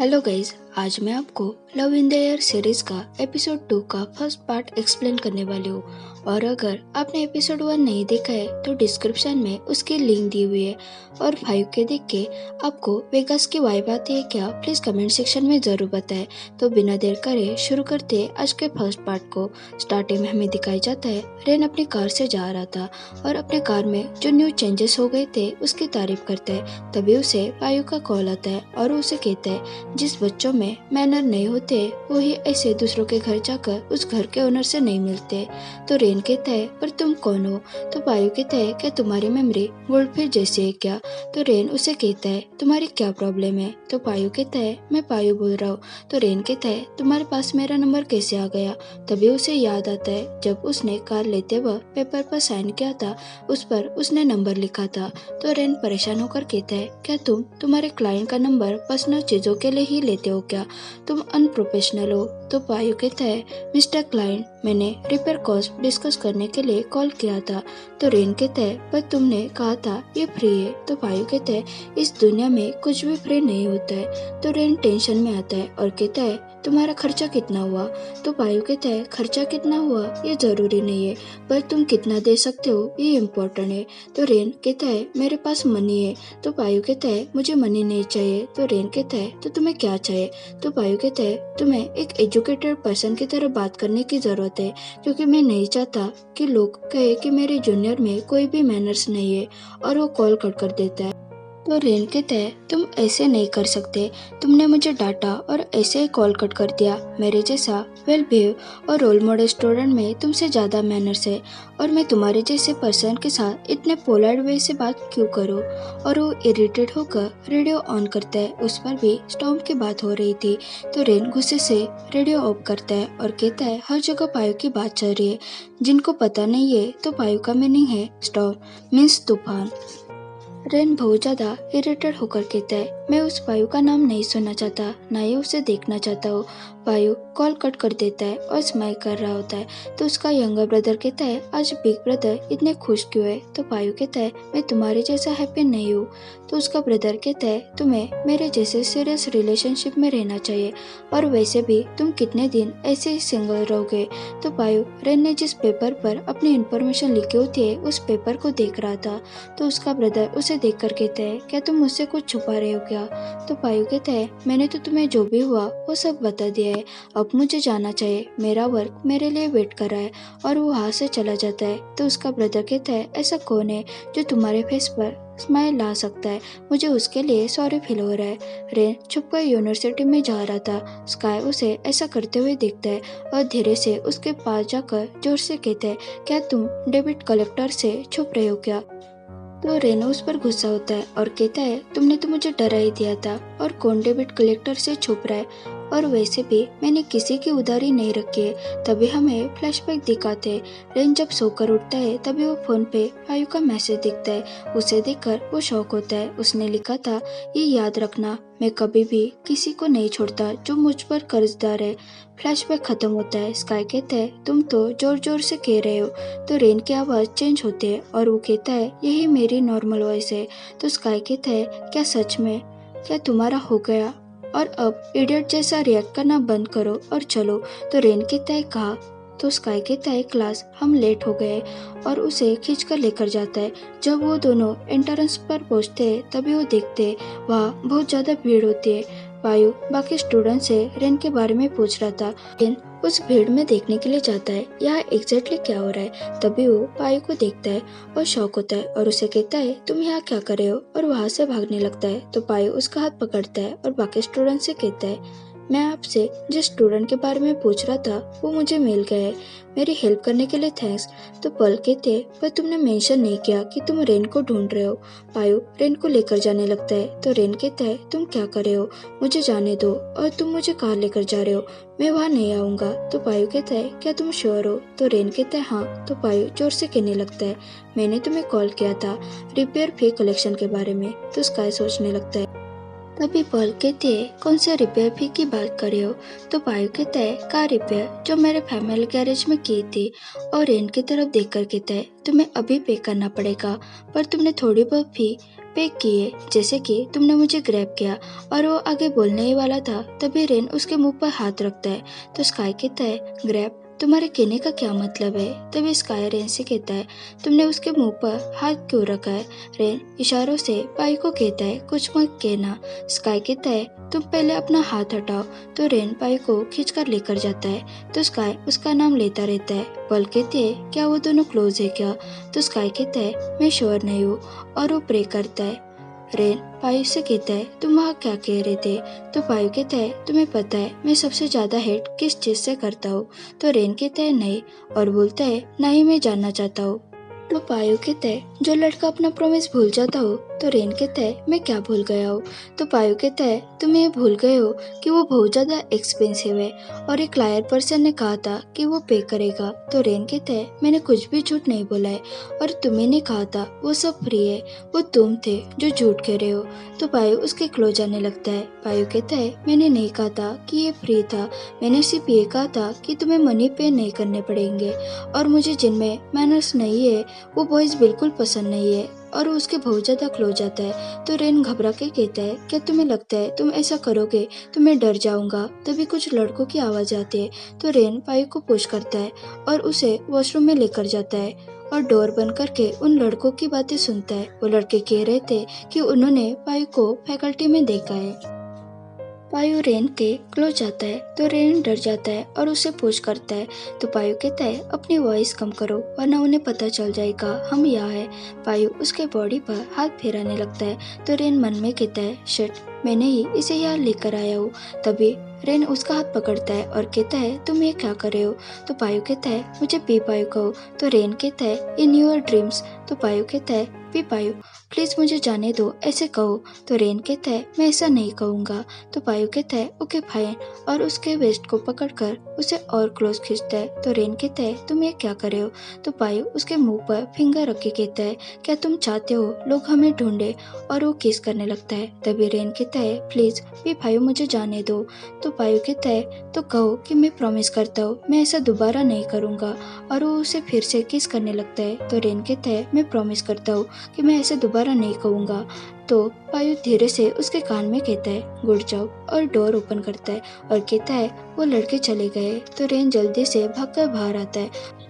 Hello guys, आज मैं आपको love in the air series का एपिसोड 2 का फर्स्ट पार्ट एक्सप्लेन करने वाली हूँ। और अगर आपने एपिसोड 1 नहीं देखा है तो डिस्क्रिप्शन में उसकी लिंक दी हुई है। और 5 के देख के आपको वेगास की वाइब आती है क्या, प्लीज कमेंट सेक्शन में जरूर बताएं। तो बिना देर करे शुरू करते हैं आज के फर्स्ट पार्ट को। स्टार्टिंग में हमें दिखाई जाता है रेन अपनी कार से जा रहा था और अपने कार में जो न्यू चेंजेस हो गए थे उसकी तारीफ करता है। तभी उसे पायु का कॉल आता है और उसे कहता है जिस बच्चों में मैनर नहीं होते वो ही ऐसे दूसरों के घर जाकर उस घर के ओनर से नहीं मिलते। तो रेन कहता है पर तुम कौन हो? तो पायु कहता है क्या तुम्हारी मेमोरी गोल्डफिश जैसी है क्या? तो रेन उसे कहता है तुम्हारी क्या प्रॉब्लम है? तो पायु कहता है मैं पायु बोल रहा हूँ। तो रेन कहता है तुम्हारे पास मेरा नंबर कैसे आ गया? तभी उसे याद आता है जब उसने कार लेते वक्त पेपर पर साइन किया था, उस पर उसने नंबर लिखा था। तो रेन परेशान होकर कहता है क्या तुम्हारे क्लाइंट का नंबर पर्सनल चीजों के लिए ही लेते हो क्या? तुम अनप्रोफेशनल हो। तो पायु कहता है मिस्टर क्लाइंट, मैंने रिपेयर कॉस्ट डिस्कस करने के लिए कॉल किया था। तो रेन कहता है पर तुमने कहा था ये फ्री है। तो पायु कहता है इस दुनिया में कुछ भी फ्री नहीं होता है। तो रेन टेंशन में आता है और कहता है तुम्हारा खर्चा कितना हुआ? तो पायु कहता है खर्चा कितना हुआ ये जरूरी नहीं है, पर तुम कितना दे सकते हो ये इम्पोर्टेंट है। तो रेन कहता है मेरे पास मनी है। तो पायु कहता है मुझे मनी नहीं चाहिए। तो रेन कहता है तो तुम्हें क्या चाहिए? तो पायु कहता है तुम्हें एक एजुकेटेड पर्सन की तरह बात करने की जरूरत है, क्योंकि मैं नहीं चाहता कि लोग कहे कि मेरे जूनियर में कोई भी मैनर्स नहीं है। और वो कॉल कट कर देता है। तो रेन कहता है तुम ऐसे नहीं कर सकते, तुमने मुझे डांटा और ऐसे ही कॉल कट कर दिया। मेरे जैसा वेल बिहेव और रोल मॉडल स्टूडेंट में तुमसे ज्यादा मैनर्स है, और मैं तुम्हारे जैसे पर्सन के साथ इतने पोलाइट वे से बात क्यों करूं? और वो इरिटेट होकर रेडियो ऑन करता है। उस पर भी स्टॉर्म की बात हो रही थी। तो रेन गुस्से से रेडियो ऑफ करता है और कहता है हर जगह पायु की बात चल रही है। जिनको पता नहीं है तो पायु का मीनिंग है स्टॉर्म मीन्स तूफान। रेन बहुत ज्यादा इरिटेट होकर कहता है मैं उस पायु का नाम नहीं सुनना चाहता, ना ही उसे देखना चाहता हूँ। पायु कॉल कट कर देता है और स्माइल कर रहा होता है। तो उसका यंगर ब्रदर कहता है आज बिग ब्रदर इतने खुश क्यों है? तो पायु कहता है मैं तुम्हारे जैसा हैप्पी नहीं हूँ। तो उसका ब्रदर कहता है तुम्हें मेरे जैसे सीरियस रिलेशनशिप में रहना चाहिए, और वैसे भी तुम कितने दिन ऐसे ही सिंगल रहोगे? तो पायु रेन ने जिस पेपर पर अपनी इन्फॉर्मेशन लिखी होती है उस पेपर को देख रहा था। तो उसका ब्रदर उसे देखकर कहता है क्या तुम मुझसे कुछ छुपा रहे हो क्या? तो पायु कहता है मैंने तो तुम्हें जो भी हुआ वो सब बता दिया है, अब मुझे जाना चाहिए, मेरा वर्क मेरे लिए वेट कर रहा है। और वो वहाँ से चला जाता है। तो उसका ब्रदर कहता है ऐसा कौन है जो तुम्हारे फेस पर स्माइल ला सकता है? मुझे उसके लिए सॉरी फील हो रहा है। रेन छुपकर यूनिवर्सिटी में जा रहा था। स्काई उसे ऐसा करते हुए देखता है और धीरे से उसके पास जाकर जोर से कहता है क्या तुम डेबिट कलेक्टर से छुप रहे हो क्या? तो रेनो उस पर गुस्सा होता है और कहता है तुमने तो मुझे डरा ही दिया था, और कौन डेबिट कलेक्टर से छुप रहा है? और वैसे भी मैंने किसी की उधारी नहीं रखी है। तभी हमें फ्लैशबैक दिखाते हैं। रेन जब सोकर उठता है तभी वो फोन पे पायु का मैसेज दिखता है। उसे देखकर वो शॉक होता है। उसने लिखा था ये याद रखना, मैं कभी भी किसी को नहीं छोड़ता जो मुझ पर कर्जदार है। फ्लैशबैक खत्म होता है। स्काई कहता है तुम तो जोर जोर से कह रहे हो। तो रेन की आवाज चेंज होती है और वो कहता है यही मेरी नॉर्मल वॉइस है। तो स्काई कहता है क्या सच में? क्या तुम्हारा हो गया? और अब इडियट जैसा रिएक्ट करना बंद करो और चलो। तो रेन कहता है कहा? तो स्काई कहता है क्लास हम लेट हो गए, और उसे खींचकर लेकर जाता है। जब वो दोनों एंट्रेंस पर पहुंचते हैं तभी वो देखते हैं वहाँ बहुत ज्यादा भीड़ होती है। पायु बाकी स्टूडेंट से रेन के बारे में पूछ रहा था। रेन उस भीड़ में देखने के लिए जाता है यहाँ एग्जैक्टली क्या हो रहा है। तभी वो पायु को देखता है और शॉक होता है और उसे कहता है तुम यहाँ क्या कर रहे हो? और वहाँ से भागने लगता है। तो पायु उसका हाथ पकड़ता है और बाकी स्टूडेंट से कहता है मैं आपसे जिस स्टूडेंट के बारे में पूछ रहा था वो मुझे मिल गया है, मेरी हेल्प करने के लिए थैंक्स। तो पल कहते पर तुमने मेंशन नहीं किया कि तुम रेन को ढूंढ रहे हो। पायु रेन को लेकर जाने लगता है। तो रेन कहता है तुम क्या कर रहे हो, मुझे जाने दो, और तुम मुझे कहाँ लेकर जा रहे हो? मैं वहाँ नहीं आऊंगा। तो पायु कहता है क्या तुम श्योर हो? तो रेन कहता है हाँ। तो पायु जोर से कहने लगता है मैंने तुम्हें कॉल किया था रिपेयर फी कलेक्शन के बारे में। तो स्काई सोचने लगता है। तभी पॉल कहते हैं कौन से रिपेयर फी की बात कर रहे हो? तो पायु कहता है कार रिपेयर जो मेरे फैमिली गैरेज में की थी। और रेन की तरफ देखकर कहता है तुम्हें अभी पे करना पड़ेगा, पर तुमने थोड़ी बहुत फी पैक किए जैसे कि तुमने मुझे ग्रैब किया। और वो आगे बोलने ही वाला था, तभी रेन उसके मुंह पर हाथ रखता है। तो स्काई कहता है, ग्रैब तुम्हारे कहने का क्या मतलब है? तभी स्काई रेन से कहता है, तुमने उसके मुंह पर हाथ क्यों रखा है? रेन इशारों से पाई को कहता है, कुछ मत कहना। स्काई कहता है, तुम पहले अपना हाथ हटाओ। तो रेन पाई को खींचकर लेकर जाता है। तो स्काई उसका नाम लेता रहता है। पल कहते है, क्या वो दोनों क्लोज है क्या? तो स्काई कहता है, मैं श्योर नहीं हूँ। और वो प्रे करता है। रेन पायु से कहता है, तुम वहाँ क्या कह रहे थे? तो पायु कहता है, तुम्हें पता है मैं सबसे ज्यादा हेट किस चीज से करता हूँ? तो रेन कहता है, नहीं। और बोलता है, ना ही मैं जानना चाहता हूँ। तो पायु कहता है, जो लड़का अपना प्रॉमिस भूल जाता हो। तो रेन कहता है, मैं क्या भूल गया हूँ? तो पायु कहता है, तुम ये भूल गए हो कि वो बहुत ज्यादा एक्सपेंसिव है और एक लायर पर्सन ने कहा था कि वो पे करेगा। तो रेन कहता है, मैंने कुछ भी झूठ नहीं बोला है और तुम्हें ने कहा था वो सब फ्री है। वो तुम थे जो झूठ कह रहे हो। तो पायु उसके क्लोज आने लगता है। पायु कहता है, मैंने नहीं कहा था कि ये फ्री था। मैंने सिर्फ ये कहा था कि तुम्हें मनी पे नहीं करने पड़ेंगे और मुझे जिनमें मैनर्स नहीं है वो बॉयज बिल्कुल पसंद नहीं है। और वो उसके बहुत ज्यादा क्लोज आता है। तो रेन घबरा के कहता है, क्या तुम्हें लगता है तुम ऐसा करोगे तो मैं डर जाऊंगा? तभी कुछ लड़कों की आवाज आती है। तो रेन पायु को पुश करता है और उसे वॉशरूम में लेकर जाता है और डोर बंद करके उन लड़कों की बातें सुनता है। वो लड़के कह रहे थे कि उन्होंने पायु को फैकल्टी में देखा है। पायु रेन के क्लोज जाता है। तो रेन डर जाता है और उसे पुश करता है। तो पायु कहता है, अपनी वॉइस कम करो वरना उन्हें पता चल जाएगा हम यहाँ है। पायु उसके बॉडी पर हाथ फेराने लगता है। तो रेन मन में कहता है, शिट, मैंने ही इसे यहाँ लेकर आया हूँ। तभी रेन उसका हाथ पकड़ता है और कहता है, तुम ये क्या कर रहे हो? तो पायु कहता है, मुझे पी पायु कहो। तो रेन कहता है, इन योर ड्रीम्स। तो पायु कहता है, पी पायु प्लीज मुझे जाने दो, ऐसे कहो। तो रेन कहता है, मैं ऐसा नहीं कहूंगा। तो पायु कहता है, ओके फाइन। और उसके वेस्ट को पकड़कर उसे और क्लोज खींचता है। तो रेन कहता है, तुम ये क्या कर रहे हो? तो पायु उसके मुंह पर फिंगर रख के कहता है, क्या तुम चाहते हो लोग हमें ढूंढे? और वो किस करने लगता है। तभी रेन कहता है, प्लीज पी पायु मुझे जाने दो। तो पायु कहता है, तो कहो कि मैं प्रॉमिस करता हूँ मैं ऐसा दोबारा नहीं करूंगा। और वो उसे फिर से किस करने लगता है। तो रेन कहता है, मैं प्रॉमिस करता हूँ कि मैं ऐसे दोबारा नहीं कहूंगा। तो पायु धीरे से उसके कान में कहता है, गुड जॉब। और डोर ओपन करता है और कहता है, वो लड़के चले गए। तो रेन जल्दी से भागकर बाहर आता है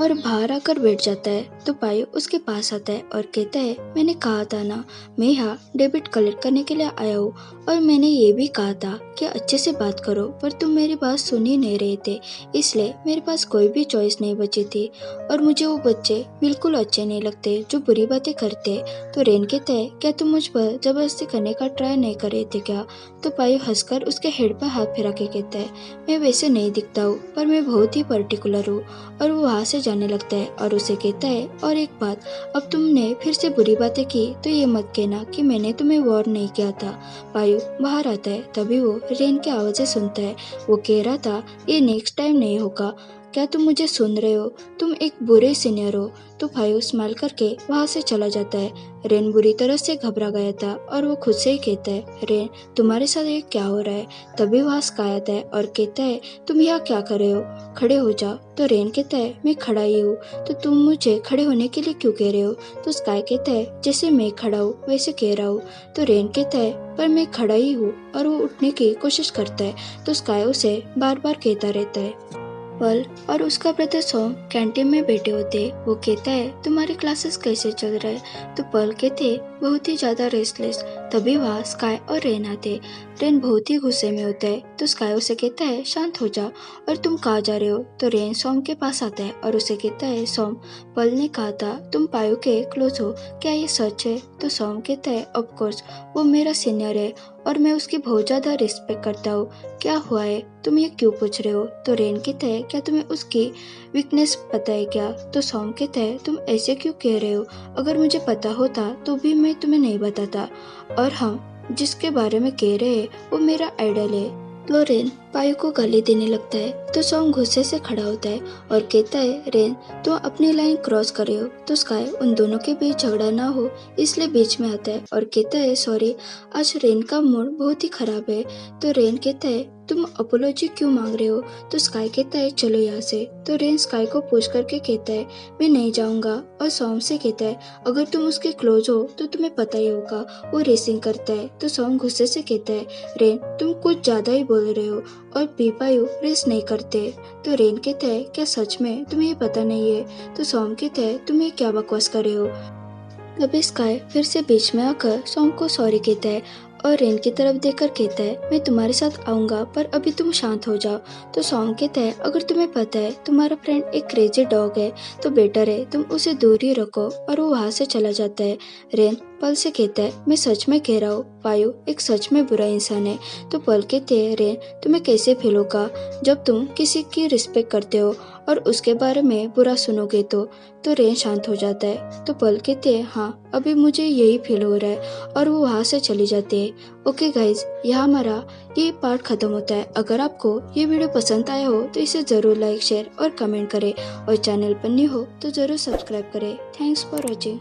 और बाहर आकर बैठ जाता है। तो पायु उसके पास आता है और कहता है, मैंने कहा था ना, मैं यहाँ डेबिट कलेक्ट करने के लिए आया हूँ और मैंने ये भी कहा था कि अच्छे से बात करो, पर तुम मेरी बात सुन ही नहीं रहे थे, इसलिए मेरे पास कोई भी चॉइस नहीं बची थी। और मुझे वो बच्चे बिल्कुल अच्छे नहीं लगते जो बुरी बातें करते। तो रेन कहता है, क्या तुम मुझ पर जबरदस्ती करने का ट्राई नहीं कर रहे थे क्या? तो पायु हंसकर उसके हेड पर हाथ फिरा के कहता है, मैं वैसे नहीं दिखता हूँ पर मैं बहुत ही पर्टिकुलर हूँ। और वो वहाँ से जाने लगता है और उसे कहता है, और एक बात, अब तुमने फिर से बुरी बातें की तो ये मत कहना कि मैंने तुम्हें वॉर्न नहीं किया था। पायु बाहर आता है। तभी वो रेन की आवाजें सुनता है। वो कह रहा था, ये नेक्स्ट टाइम नहीं होगा। क्या तुम मुझे सुन रहे हो? तुम एक बुरे सीनियर हो। तो पायु स्माइल करके वहाँ से चला जाता है। रेन बुरी तरह से घबरा गया था और वो खुद से ही कहता है, रेन तुम्हारे साथ ये क्या हो रहा है? तभी वहाँ स्काई आता है और कहता है, तुम यहाँ क्या कर रहे हो? खड़े हो जाओ। तो रेन कहता है, मैं खड़ा ही हूँ। तो तुम मुझे खड़े होने के लिए क्यों कह रहे हो? तो स्काई कहता है, जैसे मैं खड़ा हूँ वैसे कह रहा हूँ। तो रेन कहता है, पर मैं खड़ा ही हूँ। और वो उठने की कोशिश करता है। तो स्काई उसे बार बार कहता रहता है। पल और उसका ब्रदर सॉम कैंटीन में बैठे होते। वो कहता है, तुम्हारे क्लासेस कैसे चल रहे? तो पल कहते, बहुत ही ज्यादा रेस्टलेस। तभी वहाँ स्काई और रेन आते। रेन बहुत ही गुस्से में होता है। तो स्काई उसे कहता है, शांत हो जा, और तुम कहाँ जा रहे हो? तो रेन सॉम के पास आता है और उसे कहता है, सॉम, पल ने कहा था तुम पायु के क्लोज हो, क्या ये सच है? तो सॉम कहता है, ऑफ कोर्स, वो मेरा सीनियर है और मैं उसकी बहुत ज्यादा रिस्पेक्ट करता हूँ। क्या हुआ है? तुम ये क्यों पूछ रहे हो? तो रेन कहता है, क्या तुम्हें उसकी वीकनेस पता है क्या? तो सॉम कहता है, तुम ऐसे क्यों कह रहे हो? अगर मुझे पता होता तो भी मैं तुम्हें नहीं बताता। और हम जिसके बारे में कह रहे हैं वो मेरा आइडल है। तो रेन पायु को गाली देने लगता है। तो सॉम गुस्से से खड़ा होता है और कहता है, रेन तुम अपनी लाइन क्रॉस कर रहे हो। तो स्काई उन दोनों के बीच झगड़ा ना हो इसलिए बीच में आता है और कहता है, सॉरी, आज रेन का मूड बहुत ही खराब है। तो रेन कहता है, तुम अपोलॉजी क्यों मांग रहे हो? तो स्काई कहता है चलो यहाँ से। तो रेन स्काई को पुश करके कहता है मैं नहीं जाऊंगा, और सॉम से कहता है अगर तुम उसके क्लोज हो तो तुम्हें पता ही होगा वो रेसिंग करता है। तो सॉम गुस्से से कहता है रेन तुम कुछ ज्यादा ही बोल रहे हो, और पीपायू रेस नहीं करते। तो रेन कहता है क्या सच में तुम्हें ये पता नहीं है? तो सॉम कहता है तुम ये क्या बकवास कर रहे हो? तभी स्काई फिर से बीच में आकर सॉम को सॉरी कहता है और रेन की तरफ देखकर कहता है मैं तुम्हारे साथ आऊंगा, पर अभी तुम शांत हो जाओ। तो सॉम कहता है अगर तुम्हें पता है तुम्हारा फ्रेंड एक क्रेजी डॉग है तो बेटर है तुम उसे दूर ही रखो, और वो वहां से चला जाता है। रेन पल से कहता है मैं सच में कह रहा हूँ, पायु एक सच में बुरा इंसान है। तो पल कहते हैं रेन तुम्हें कैसे फील होगा जब तुम किसी की रिस्पेक्ट करते हो और उसके बारे में बुरा सुनोगे तो रेन शांत हो जाता है। तो पल कहते हैं हाँ अभी मुझे यही फील हो रहा है, और वो वहाँ से चली जाती है। ओके गाइज, यहाँ हमारा ये पार्ट खत्म होता है। अगर आपको ये वीडियो पसंद आया हो तो इसे ज़रूर लाइक शेयर और कमेंट करें, और चैनल पर न्यू हो तो ज़रूर सब्सक्राइब करें। Thanks for watching.